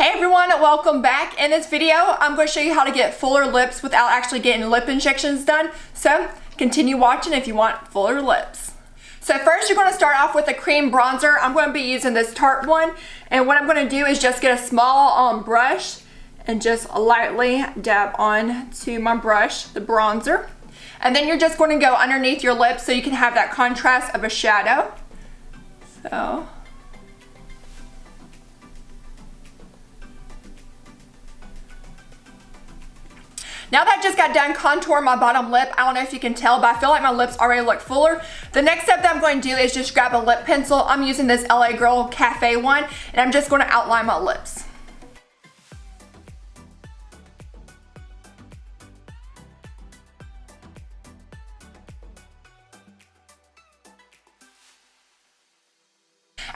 Hey everyone, welcome back. In this video, I'm going to show you how to get fuller lips without actually getting lip injections done. So continue watching if you want fuller lips. So first you're going to start off with a cream bronzer. I'm going to be using this Tarte one. And what I'm going to do is just get a small brush and just lightly dab on to my brush, the bronzer. And then you're just going to go underneath your lips so you can have that contrast of a shadow. So. Now that I just got done contouring my bottom lip, I don't know if you can tell, but I feel like my lips already look fuller. The next step that I'm going to do is just grab a lip pencil. I'm using this LA Girl Cafe one, and I'm just going to outline my lips.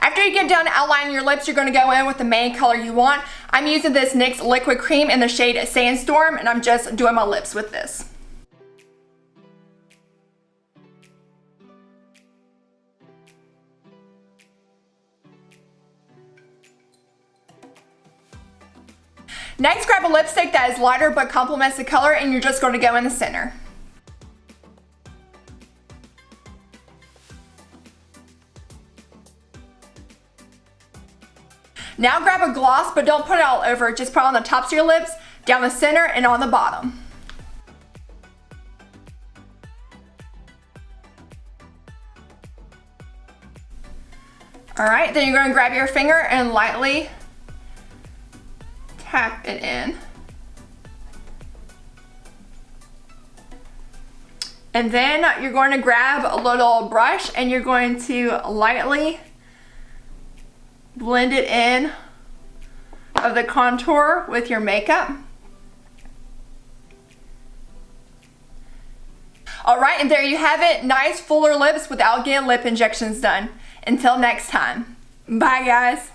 After you get done outlining your lips, you're going to go in with the main color you want. I'm using this NYX liquid cream in the shade Sandstorm, and I'm just doing my lips with this. Next, grab a lipstick that is lighter but complements the color, and you're just going to go in the center. Now grab a gloss, but don't put it all over. Just put it on the tops of your lips, down the center, and on the bottom. Alright, then you're going to grab your finger and lightly tap it in. And then you're going to grab a little brush and you're going to lightly blend it in of the contour with your makeup. Alright, and there you have it. Nice fuller lips without getting lip injections done. Until next time. Bye guys.